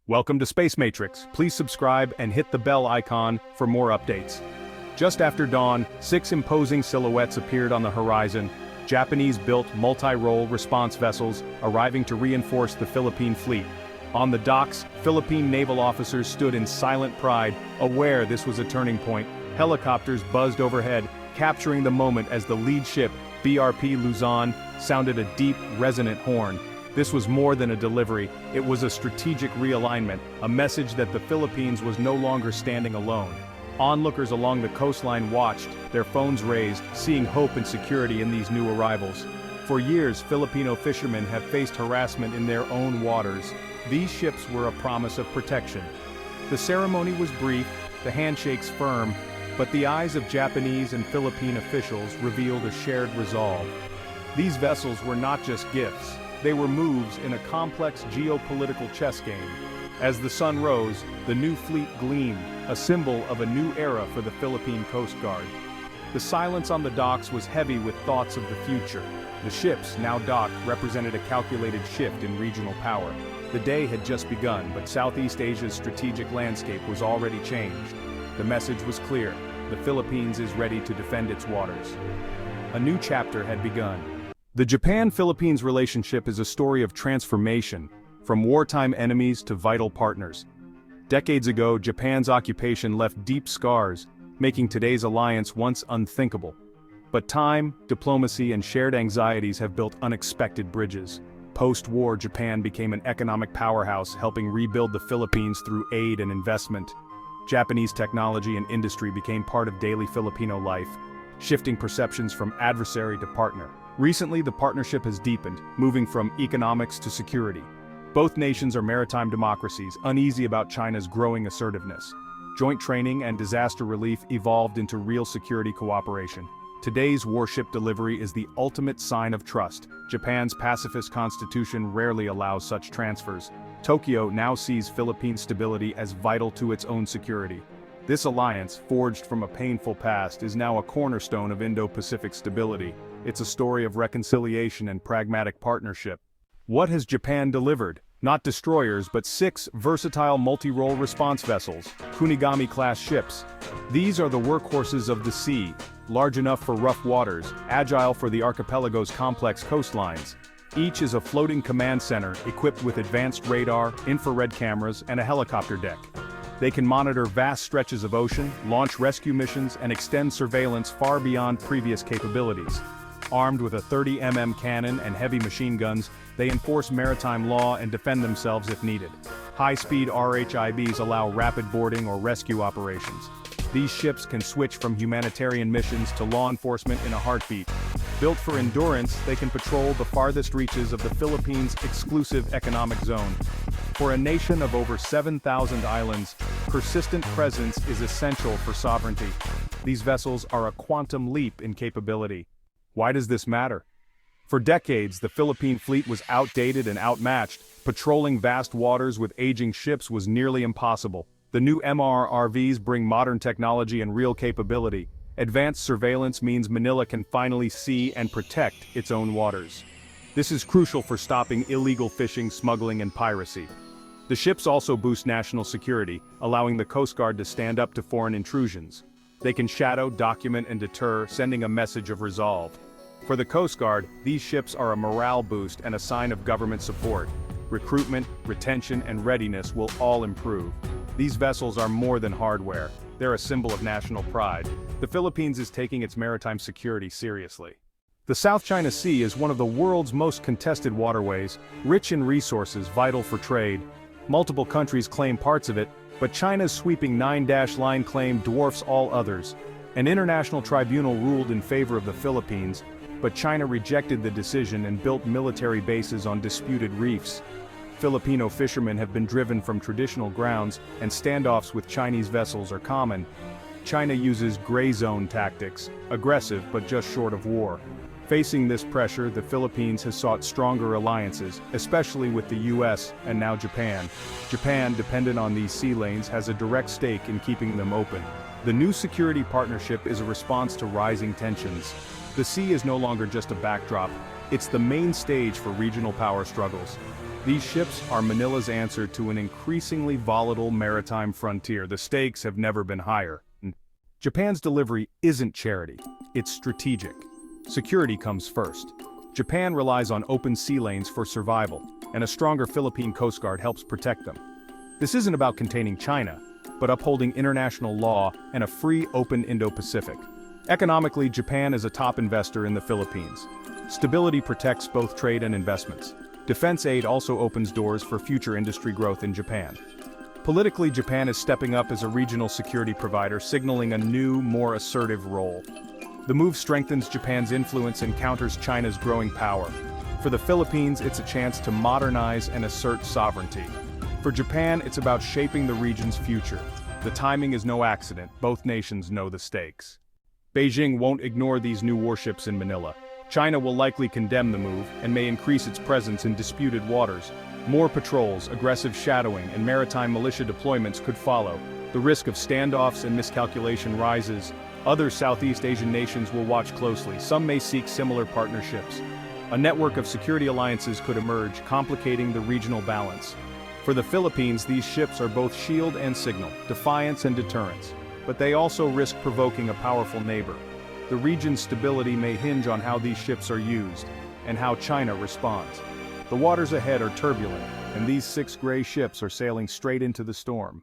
Welcome to Space Matrix. Please subscribe and hit the bell icon for more updates. Just after dawn, 6 imposing silhouettes appeared on the horizon, Japanese-built multi-role response vessels arriving to reinforce the Philippine fleet. On the docks, Philippine naval officers stood in silent pride, aware this was a turning point. Helicopters buzzed overhead, capturing the moment as the lead ship, BRP Luzon, sounded a deep, resonant horn. This was more than a delivery, it was a strategic realignment, a message that the Philippines was no longer standing alone. Onlookers along the coastline watched, their phones raised, seeing hope and security in these new arrivals. For years, Filipino fishermen have faced harassment in their own waters. These ships were a promise of protection. The ceremony was brief, the handshakes firm, but the eyes of Japanese and Philippine officials revealed a shared resolve. These vessels were not just gifts. They were moves in a complex geopolitical chess game. As the sun rose, the new fleet gleamed, a symbol of a new era for the Philippine Coast Guard. The silence on the docks was heavy with thoughts of the future. The ships, now docked, represented a calculated shift in regional power. The day had just begun, but Southeast Asia's strategic landscape was already changed. The message was clear: the Philippines is ready to defend its waters. A new chapter had begun. The Japan-Philippines relationship is a story of transformation, from wartime enemies to vital partners. Decades ago, Japan's occupation left deep scars, making today's alliance once unthinkable. But time, diplomacy, and shared anxieties have built unexpected bridges. Post-war, Japan became an economic powerhouse, helping rebuild the Philippines through aid and investment. Japanese technology and industry became part of daily Filipino life, shifting perceptions from adversary to partner. Recently, the partnership has deepened, moving from economics to security. Both nations are maritime democracies, uneasy about China's growing assertiveness. Joint training and disaster relief evolved into real security cooperation. Today's warship delivery is the ultimate sign of trust. Japan's pacifist constitution rarely allows such transfers. Tokyo now sees Philippine stability as vital to its own security. This alliance, forged from a painful past, is now a cornerstone of Indo-Pacific stability. It's a story of reconciliation and pragmatic partnership. What has Japan delivered? Not destroyers, but 6 versatile multi-role response vessels, Kunigami-class ships. These are the workhorses of the sea, large enough for rough waters, agile for the archipelago's complex coastlines. Each is a floating command center equipped with advanced radar, infrared cameras, and a helicopter deck. They can monitor vast stretches of ocean, launch rescue missions, and extend surveillance far beyond previous capabilities. Armed with a 30mm cannon and heavy machine guns, they enforce maritime law and defend themselves if needed. High-speed RHIBs allow rapid boarding or rescue operations. These ships can switch from humanitarian missions to law enforcement in a heartbeat. Built for endurance, they can patrol the farthest reaches of the Philippines' exclusive economic zone. For a nation of over 7,000 islands, persistent presence is essential for sovereignty. These vessels are a quantum leap in capability. Why does this matter? For decades, the Philippine fleet was outdated and outmatched. Patrolling vast waters with aging ships was nearly impossible. The new MRRVs bring modern technology and real capability. Advanced surveillance means Manila can finally see and protect its own waters. This is crucial for stopping illegal fishing, smuggling, and piracy. The ships also boost national security, allowing the Coast Guard to stand up to foreign intrusions. They can shadow, document, and deter, sending a message of resolve. For the Coast Guard, these ships are a morale boost and a sign of government support. Recruitment, retention, and readiness will all improve. These vessels are more than hardware. They're a symbol of national pride. The Philippines is taking its maritime security seriously. The South China Sea is one of the world's most contested waterways, rich in resources vital for trade. Multiple countries claim parts of it, but China's sweeping 9-line claim dwarfs all others. An international tribunal ruled in favor of the Philippines, but China rejected the decision and built military bases on disputed reefs. Filipino fishermen have been driven from traditional grounds, and standoffs with Chinese vessels are common. China uses gray zone tactics, aggressive but just short of war. Facing this pressure, the Philippines has sought stronger alliances, especially with the US and now Japan. Japan, dependent on these sea lanes, has a direct stake in keeping them open. The new security partnership is a response to rising tensions. The sea is no longer just a backdrop, it's the main stage for regional power struggles. These ships are Manila's answer to an increasingly volatile maritime frontier. The stakes have never been higher. Japan's delivery isn't charity, it's strategic. Security comes first. Japan relies on open sea lanes for survival, and a stronger Philippine Coast Guard helps protect them. This isn't about containing China, but upholding international law and a free, open Indo-Pacific. Economically, Japan is a top investor in the Philippines. Stability protects both trade and investments. Defense aid also opens doors for future industry growth in Japan. Politically, Japan is stepping up as a regional security provider, signaling a new, more assertive role. The move strengthens Japan's influence and counters China's growing power. For the Philippines, it's a chance to modernize and assert sovereignty. For Japan, it's about shaping the region's future. The timing is no accident, both nations know the stakes. Beijing won't ignore these new warships in Manila. China will likely condemn the move and may increase its presence in disputed waters. More patrols, aggressive shadowing, and maritime militia deployments could follow. The risk of standoffs and miscalculation rises. Other Southeast Asian nations will watch closely. Some may seek similar partnerships. A network of security alliances could emerge, complicating the regional balance. For the Philippines, these ships are both shield and signal, defiance and deterrence. But they also risk provoking a powerful neighbor. The region's stability may hinge on how these ships are used, and how China responds. The waters ahead are turbulent, and these 6 gray ships are sailing straight into the storm.